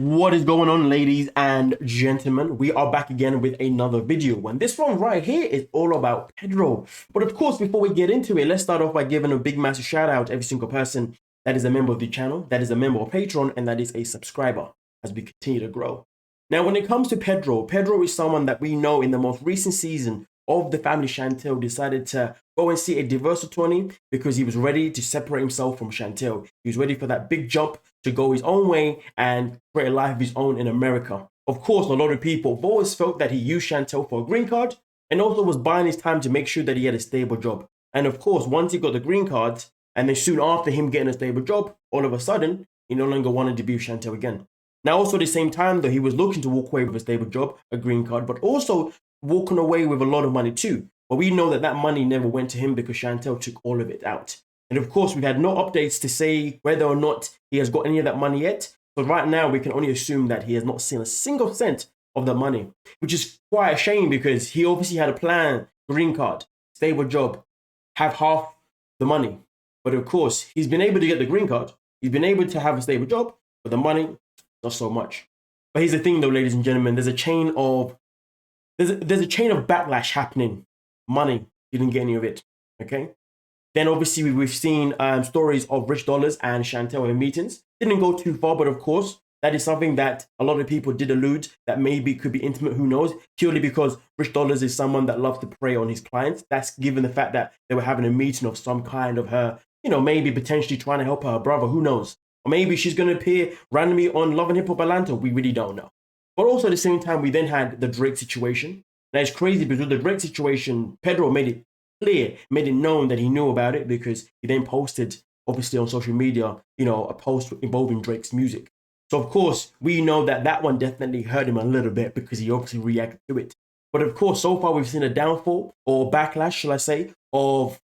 What is going on, ladies and gentlemen? We are back again with another video, and this one right here is all about Pedro. But of course, before we get into it, let's start off by giving a big massive shout out to every single person that is a member of the channel, that is a member of Patreon, and that is a subscriber as we continue to grow. Now, when it comes to Pedro, Pedro is someone that we know in the most recent season of the family Chantel decided to go and see a divorce attorney because he was ready to separate himself from Chantel. He was ready for that big jump to go his own way and create a life of his own in America. Of course, a lot of people have always felt that he used Chantel for a green card and also was buying his time to make sure that he had a stable job. And of course, once he got the green card, and then soon after him getting a stable job, all of a sudden, he no longer wanted to be with Chantel again. Now, also at the same time, though, he was looking to walk away with a stable job, a green card, but also walking away with a lot of money too. But we know that that money never went to him because Chantel took all of it out. And of course, we've had no updates to say whether or not he has got any of that money yet. So right now, we can only assume that he has not seen a single cent of the money, which is quite a shame because he obviously had a plan, green card, stable job, have half the money. But of course, he's been able to get the green card. He's been able to have a stable job, but the money, not so much. But here's the thing though, ladies and gentlemen, there's a chain of backlash happening. Money, he didn't get any of it, okay? Then obviously we've seen stories of Rich Dollars and Chantel in meetings. Didn't go too far, but of course, that is something that a lot of people did allude that maybe could be intimate, who knows, purely because Rich Dollars is someone that loves to prey on his clients. That's given the fact that they were having a meeting of some kind of her, maybe potentially trying to help her brother, who knows? Or maybe she's going to appear randomly on Love and Hip Hop Atlanta. We really don't know. But also at the same time, we then had the Drake situation. Now it's crazy because with the Drake situation, Pedro made it clear, made it known that he knew about it because he then posted, obviously on social media, a post involving Drake's music. So of course, we know that that one definitely hurt him a little bit because he obviously reacted to it. But of course, so far we've seen a downfall or backlash, shall I say, of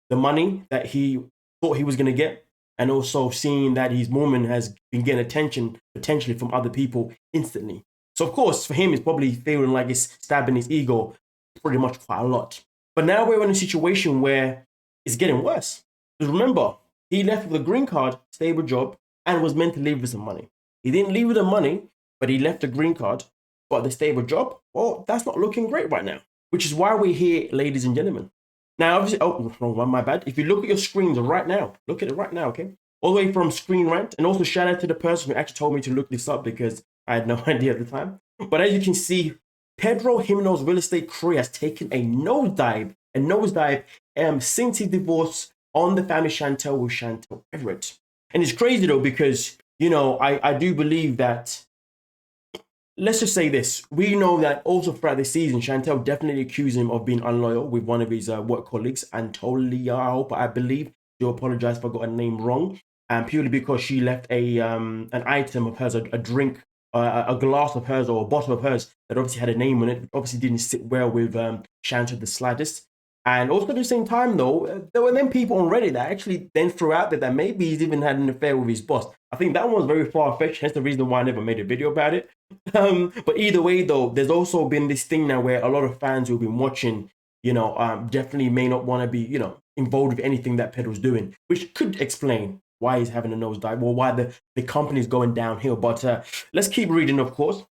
the money that he thought he was going to get, and also seeing that his woman has been getting attention potentially from other people instantly. So of course, for him, it's probably feeling like it's stabbing his ego pretty much quite a lot. But now we're in a situation where it's getting worse. Because remember, he left with a green card, stable job, and was meant to leave with some money. He didn't leave with the money, but he left a green card, but the stable job, well, that's not looking great right now. Which is why we're here, ladies and gentlemen. Now, obviously, oh, my bad. If you look at your screens right now, look at it right now, okay? All the way from Screen Rant, and also shout out to the person who actually told me to look this up because I had no idea at the time. But as you can see, Pedro Jimeno's real estate career has taken a nosedive since his divorce on the family Chantel with Chantel Everett. And it's crazy though, because, I do believe that, let's just say this. We know that also throughout the season, Chantel definitely accused him of being unloyal with one of his work colleagues, Antolia, I believe. Do apologize if I got a name wrong. And purely because she left an item of hers, a drink, a glass of hers or a bottle of hers that obviously had a name on it, obviously didn't sit well with Chantel the slightest. And also at the same time, though, there were then people on Reddit that actually then threw out that maybe he's even had an affair with his boss. I think that one was very far-fetched. That's the reason why I never made a video about it. But either way, though, there's also been this thing now where a lot of fans who've been watching, definitely may not want to be, involved with anything that Pedro's doing, which could explain why he's having a nosedive or why the company's going downhill. But let's keep reading, of course.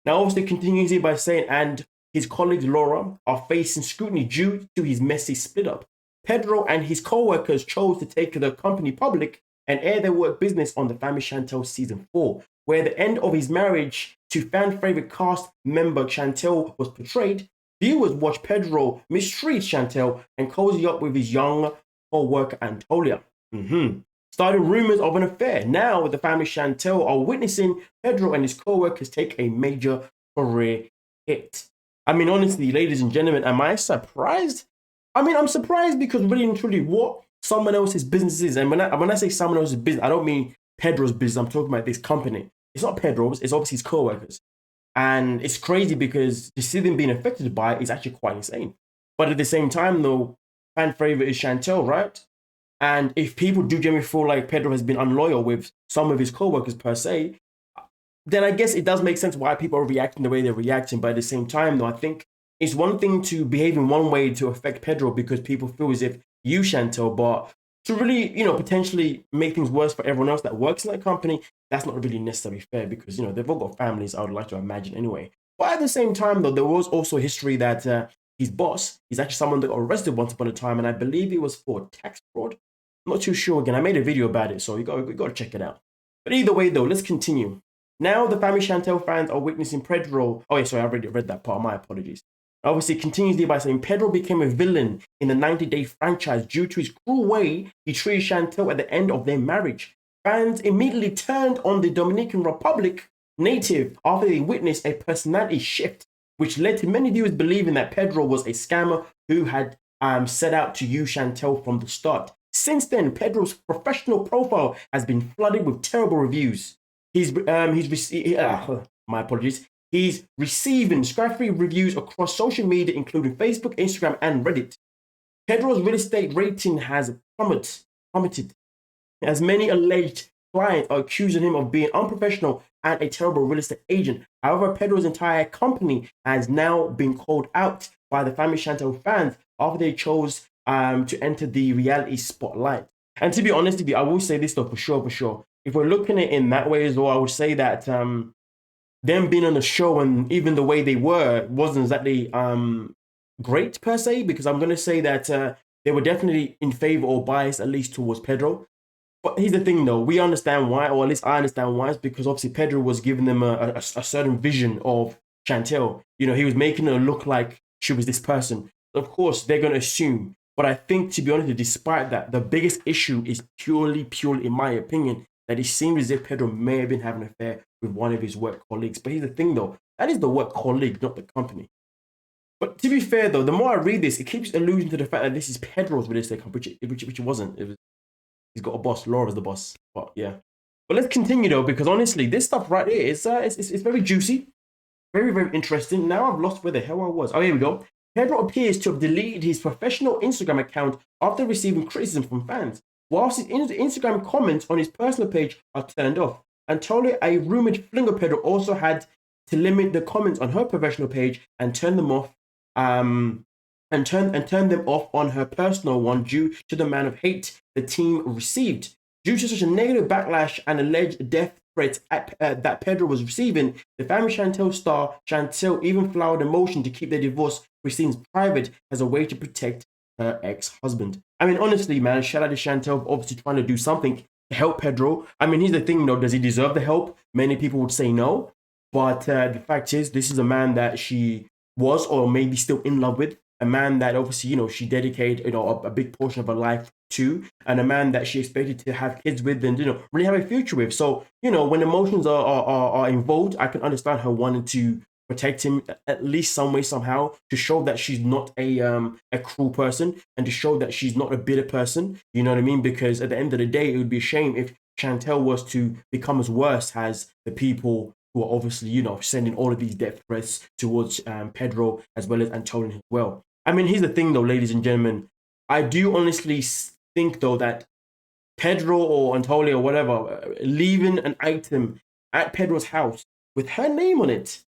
Now, obviously, continues here by saying, and his colleague Laura are facing scrutiny due to his messy split up. Pedro and his co-workers chose to take the company public and air their work business on the family Chantel season 4, where the end of his marriage to fan favorite cast member Chantel was portrayed. Viewers watched Pedro mistreat Chantel and cozy up with his young co-worker Antolia. Starting rumors of an affair. Now the family Chantel are witnessing Pedro and his co-workers take a major career hit. I mean, honestly, ladies and gentlemen, am I surprised? I mean, I'm surprised because really and truly what someone else's business is, and when I say someone else's business, I don't mean Pedro's business, I'm talking about this company. It's not Pedro's, it's obviously his co-workers. And it's crazy because to see them being affected by it is actually quite insane. But at the same time, though, fan favorite is Chantel, right? And if people do generally feel like Pedro has been unloyal with some of his co-workers per se, then I guess it does make sense why people are reacting the way they're reacting. But at the same time, though, I think it's one thing to behave in one way to affect Pedro because people feel as if you, Chantel, but to really, potentially make things worse for everyone else that works in that company, that's not really necessarily fair because, they've all got families, I would like to imagine anyway. But at the same time, though, there was also history that his boss is actually someone that got arrested once upon a time, and I believe it was for tax fraud. I'm not too sure again. I made a video about it, so you got to check it out. But either way, though, let's continue. Now the family Chantel fans are witnessing Pedro. Oh, yeah, sorry, I already read that part. My apologies. Obviously, continues by saying Pedro became a villain in the 90-day franchise due to his cruel way he treated Chantel at the end of their marriage. Fans immediately turned on the Dominican Republic native after they witnessed a personality shift, which led to many viewers believing that Pedro was a scammer who had set out to use Chantel from the start. Since then, Pedro's professional profile has been flooded with terrible reviews. My apologies. He's receiving scratchy reviews across social media, including Facebook, Instagram, and Reddit. Pedro's real estate rating has plummeted, as many alleged clients are accusing him of being unprofessional and a terrible real estate agent. However, Pedro's entire company has now been called out by the family Chantel fans after they chose to enter the reality spotlight. And to be honest with you, I will say this though, for sure. If we're looking at it in that way as well, I would say that them being on the show and even the way they wasn't exactly great per se, because I'm going to say that they were definitely in favor or biased at least towards Pedro. But here's the thing though, we understand why, or at least I understand why. It's because obviously Pedro was giving them a certain vision of Chantel. He was making her look like she was this person. Of course, they're going to assume. But I think, to be honest, despite that, the biggest issue is purely, in my opinion, that it seems as if Pedro may have been having an affair with one of his work colleagues. But here's the thing though, that is the work colleague, not the company. But to be fair though, the more I read this, it keeps alluding to the fact that this is Pedro's real estate company, which it wasn't. He's got a boss. Laura's the boss. But yeah. But let's continue though, because honestly, this stuff right here is it's very juicy, very, very interesting. Now I've lost where the hell I was. Oh, here we go. Pedro appears to have deleted his professional Instagram account after receiving criticism from fans, whilst his Instagram comments on his personal page are turned off. Antolia, a rumored fling of Pedro, also had to limit the comments on her professional page and turn them off. Turn them off on her personal one due to the amount of hate the team received. Due to such a negative backlash and alleged death threats that Pedro was receiving, the family Chantel star Chantel even flowered a motion to keep their divorce proceedings private as a way to protect her ex-husband. I mean, honestly, man, shout out to Chantel, obviously trying to do something to help Pedro. I mean, here's the thing, though, does he deserve the help? Many people would say no, but the fact is, this is a man that she was or maybe still in love with. A man that obviously, she dedicated, a big portion of her life to, and a man that she expected to have kids with and, really have a future with. So, when emotions are involved, I can understand her wanting to protect him at least some way, somehow, to show that she's not a cruel person and to show that she's not a bitter person. You know what I mean? Because at the end of the day, it would be a shame if Chantel was to become as worse as the people who are obviously, sending all of these death threats towards Pedro as well as Antonio as well. I mean, here's the thing, though, ladies and gentlemen. I do honestly think, though, that Pedro or Antonio or whatever, leaving an item at Pedro's house with her name on it,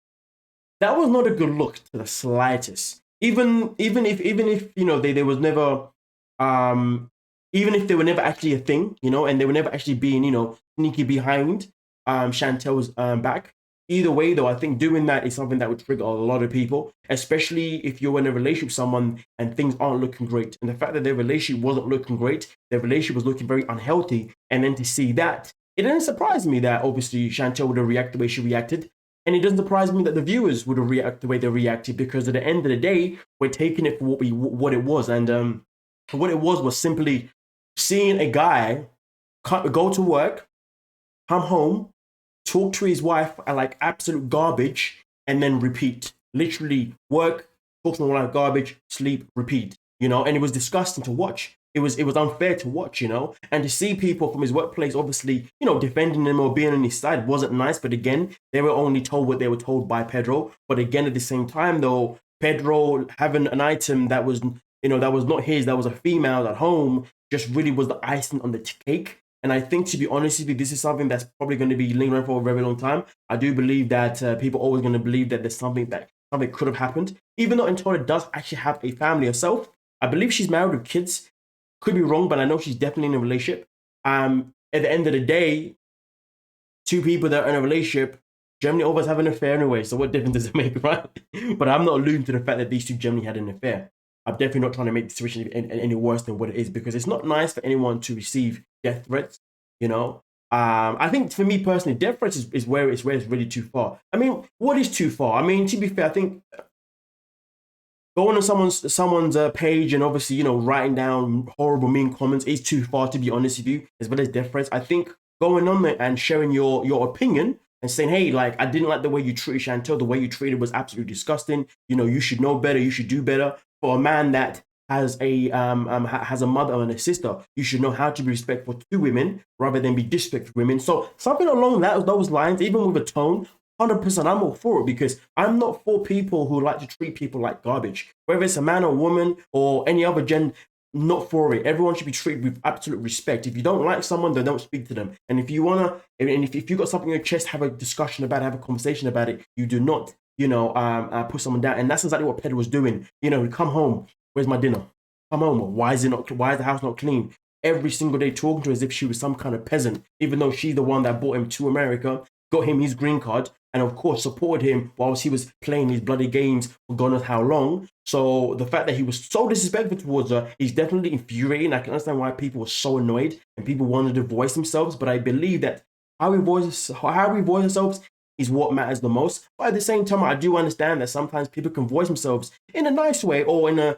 that was not a good look to the slightest. Even if they was never, even if they were never actually a thing, and they were never actually being, sneaky behind Chantel's back. Either way, though, I think doing that is something that would trigger a lot of people, especially if you're in a relationship with someone and things aren't looking great. And the fact that their relationship wasn't looking great, their relationship was looking very unhealthy, and then to see that, it didn't surprise me that obviously Chantel would have reacted the way she reacted. And it doesn't surprise me that the viewers would have reacted the way they reacted, because at the end of the day, we're taking it for what it was. And what it was simply seeing a guy go to work, come home, talk to his wife like absolute garbage, and then repeat. Literally work, talk to him like garbage, sleep, repeat. And it was disgusting to watch. It was unfair to watch, and to see people from his workplace obviously, defending him or being on his side wasn't nice. But again, they were only told what they were told by Pedro. But again, at the same time, though, Pedro having an item that was, that was not his, that was a female at home, just really was the icing on the cake. And I think, to be honest with you, this is something that's probably going to be lingering for a very long time. I do believe that people are always going to believe that there's something could have happened. Even though Antonia does actually have a family herself, I believe she's married with kids. Could be wrong, but I know she's definitely in a relationship. At the end of the day, two people that are in a relationship generally always have an affair anyway. So what difference does it make, right? But I'm not alluding to the fact that these two generally had an affair. I'm definitely not trying to make the situation any worse than what it is, because it's not nice for anyone to receive death threats. You know, I think for me personally, death threats is where it's really too far. I mean, what is too far? I mean, to be fair, I think going on someone's page and obviously writing down horrible mean comments is too far, to be honest with you, as well as death threats. I think going on there and sharing your opinion and saying, hey, like, I didn't like the way you treated Chantel, the way you treated was absolutely disgusting, you should know better, you should do better. For a man that has a mother and a sister, you should know how to be respectful to women rather than be disrespectful to women. So something along those lines, even with a tone, 100%, I'm all for it, because I'm not for people who like to treat people like garbage. Whether it's a man or woman or any other gender, not for it. Everyone should be treated with absolute respect. If you don't like someone, then don't speak to them. And if you wanna, and if you got something in your chest, have a discussion about it, have a conversation about it. You do not, put someone down. And that's exactly what Pedro was doing. Come home. Where's my dinner? Come home. Why is the house not clean? Every single day talking to her as if she was some kind of peasant, even though she's the one that brought him to America, got him his green card, and of course supported him whilst he was playing his bloody games for God knows how long. So the fact that he was so disrespectful towards her is definitely infuriating. I can understand why people were so annoyed and people wanted to voice themselves, but I believe that how we voice ourselves is what matters the most. But at the same time, I do understand that sometimes people can voice themselves in a nice way, or in a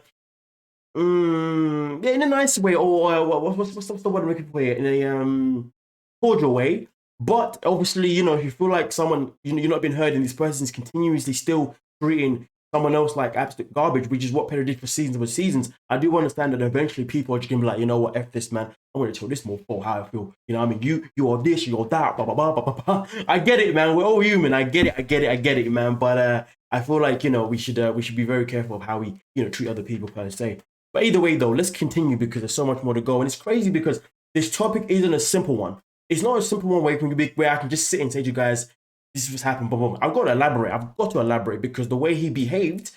nice way, or what's the word I'm looking for here? In a cordial way. But obviously, if you feel like someone, you're not being heard and this person's continuously still treating someone else like absolute garbage, which is what Pedro did for seasons, I do understand that eventually people are just going to be like, you know what, F this, man. I'm going to tell this more for how I feel. I mean, you are this, you're that, blah, blah, blah, blah, blah, blah. I get it, man. We're all human. I get it, man. But I feel like, we should be very careful of how we, treat other people, per se. But either way, though, let's continue, because there's so much more to go. And it's crazy because this topic isn't a simple one. It's not a simple one where I can just sit and say to you guys, this is what's happened, boom, boom. I've got to elaborate because the way he behaved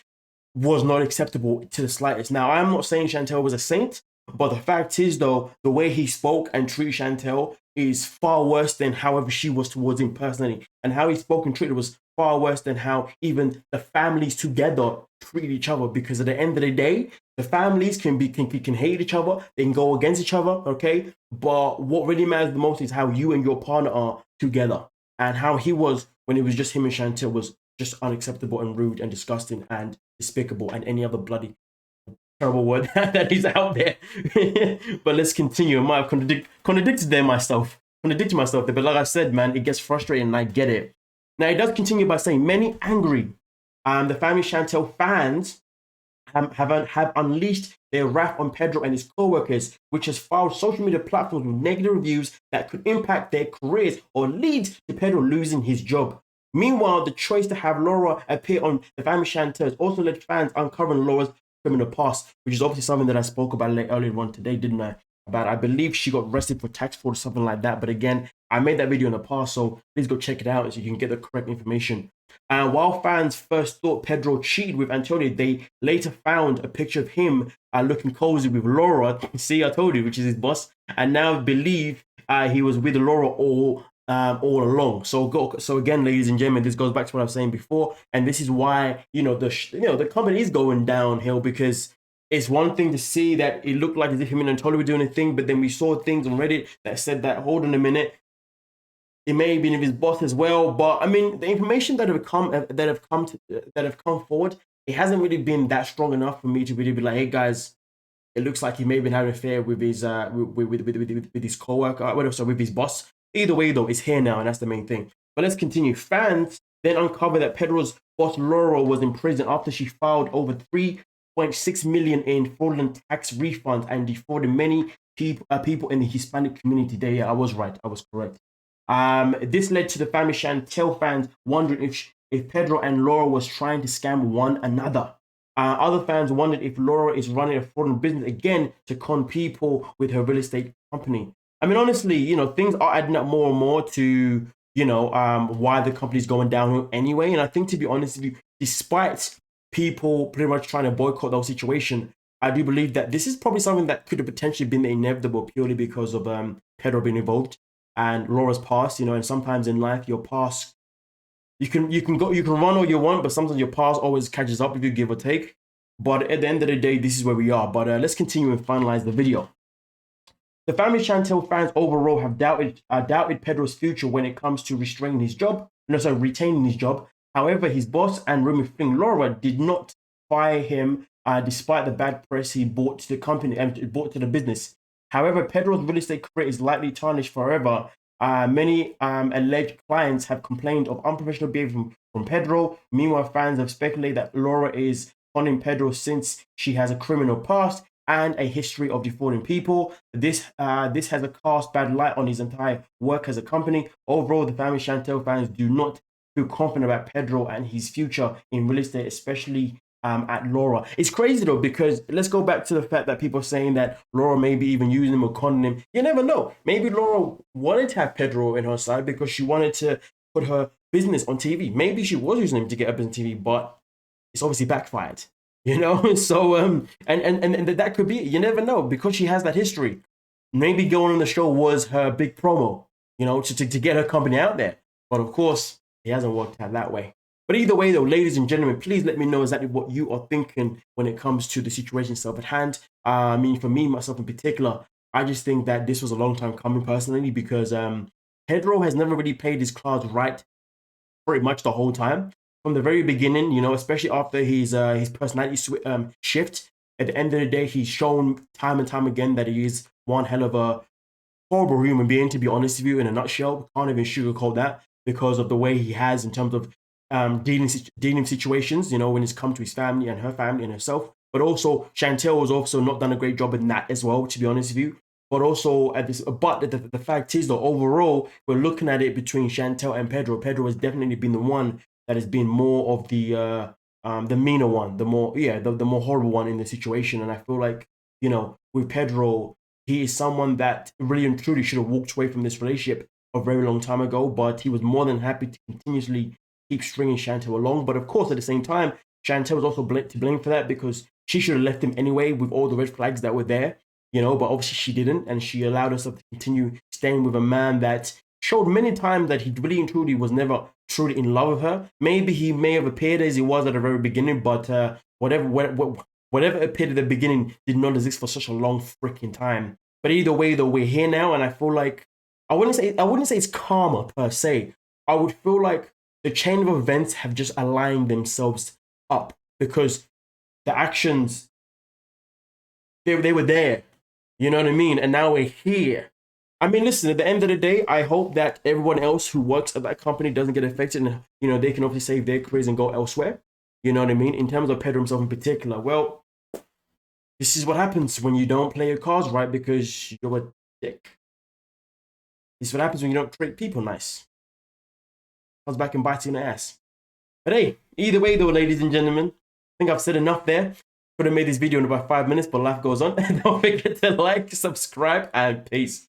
was not acceptable to the slightest. Now, I'm not saying Chantel was a saint, but the fact is, though, the way he spoke and treated Chantel is far worse than however she was towards him personally. And how he spoke and treated was far worse than how even the families together treat each other. Because at the end of the day, the families can hate each other, they can go against each other, okay? But what really matters the most is how you and your partner are together. And how he was when it was just him and Chantel was just unacceptable and rude and disgusting and despicable and any other bloody terrible word that is out there. But let's continue. I might have contradicted myself there. But like I said, man, it gets frustrating and I get it. Now, it does continue by saying many angry the family Chantel fans have unleashed their wrath on Pedro and his co-workers, which has filed social media platforms with negative reviews that could impact their careers or lead to Pedro losing his job. Meanwhile, the choice to have Laura appear on the family Chantel has also led fans uncovering Laura's criminal past, which is obviously something that I spoke about earlier on today, didn't I? About, I believe she got arrested for tax fraud or something like that. But again, I made that video in the past, so please go check it out so you can get the correct information. And while fans first thought Pedro cheated with Antonio, they later found a picture of him looking cozy with Laura. See, I told you, which is his boss, and now believe he was with Laura all along. So again, ladies and gentlemen, this goes back to what I was saying before, and this is why the company is going downhill, because it's one thing to see that it looked like as if him and Antonio were doing a thing, but then we saw things on Reddit that said that, hold on a minute, it may have been of his boss as well. But I mean, the information that have come forward, it hasn't really been that strong enough for me to really be like, hey guys, it looks like he may have been having an affair with his with his coworker, with his boss. Either way, though, it's here now, and that's the main thing. But let's continue. Fans then uncovered that Pedro's boss Laura was in prison after she filed over 3.6 million in fraudulent tax refunds and defrauded many people in the Hispanic community. There, yeah, I was right. I was correct. This led to the family Chantel fans wondering if Pedro and Laura was trying to scam one another. Other fans wondered if Laura is running a fraudulent business again to con people with her real estate company. I mean, honestly, things are adding up more and more to, why the company's going downhill anyway. And I think, to be honest with you, despite people pretty much trying to boycott the whole situation, I do believe that this is probably something that could have potentially been inevitable purely because of Pedro being involved and Laura's past, you know, and sometimes in life your past, you can run all you want, but sometimes your past always catches up with you, give or take. But at the end of the day, this is where we are. But let's continue and finalize the video. The family Chantel fans overall have doubted Pedro's future when it comes to retaining his job. However, his boss and roommate Laura did not fire him despite the bad press he brought to the company and brought to the business. However, Pedro's real estate career is likely tarnished forever. Many alleged clients have complained of unprofessional behavior from Pedro. Meanwhile, fans have speculated that Laura is conning Pedro since she has a criminal past and a history of defrauding people. This has a cast bad light on his entire work as a company. Overall, the family Chantel fans do not feel confident about Pedro and his future in real estate, especially at Laura. It's crazy though, because let's go back to the fact that people are saying that Laura may be even using him or conning him. You never know. Maybe Laura wanted to have Pedro in her side because she wanted to put her business on TV. Maybe she was using him to get up on TV, but it's obviously backfired. You know, so and that could be it. You never know, because she has that history. Maybe going on the show was her big promo, you know, to get her company out there. But of course, it hasn't worked out that way. But either way, though, ladies and gentlemen, please let me know exactly what you are thinking when it comes to the situation itself at hand. I mean, for me, myself in particular, I just think that this was a long time coming personally, because Pedro has never really played his cards right pretty much the whole time. From the very beginning, you know, especially after his personality shift, at the end of the day, he's shown time and time again that he is one hell of a horrible human being, to be honest with you, in a nutshell. Can't even sugarcoat that, because of the way he has in terms of dealing situations, you know, when it's come to his family and her family and herself. But also, Chantel has also not done a great job in that as well, to be honest with you. But also, the fact is, though, overall, we're looking at it between Chantel and Pedro. Pedro has definitely been the one that has been more of the meaner one, the more horrible one in the situation. And I feel like, you know, with Pedro, he is someone that really and truly should have walked away from this relationship a very long time ago, but he was more than happy to continuously keep stringing Chantel along. But of course, at the same time, Chantel was also to blame for that, because she should have left him anyway with all the red flags that were there, you know, but obviously she didn't, and she allowed herself to continue staying with a man that showed many times that he really and truly was never truly in love with her. Maybe he may have appeared as he was at the very beginning, but whatever appeared at the beginning did not exist for such a long freaking time. But either way, though, we're here now, and I feel like I wouldn't say it's karma per se. I would feel like the chain of events have just aligned themselves up, because the actions, they were there. You know what I mean? And now we're here. I mean, listen, at the end of the day, I hope that everyone else who works at that company doesn't get affected, and, you know, they can obviously save their careers and go elsewhere. You know what I mean? In terms of Pedro himself in particular, well, this is what happens when you don't play your cards right, because you're a dick. This is what happens when you don't treat people nice. Comes back and bites you in the ass. But hey, either way though, ladies and gentlemen, I think I've said enough there. Could have made this video in about 5 minutes, but life goes on. Don't forget to like, subscribe, and peace.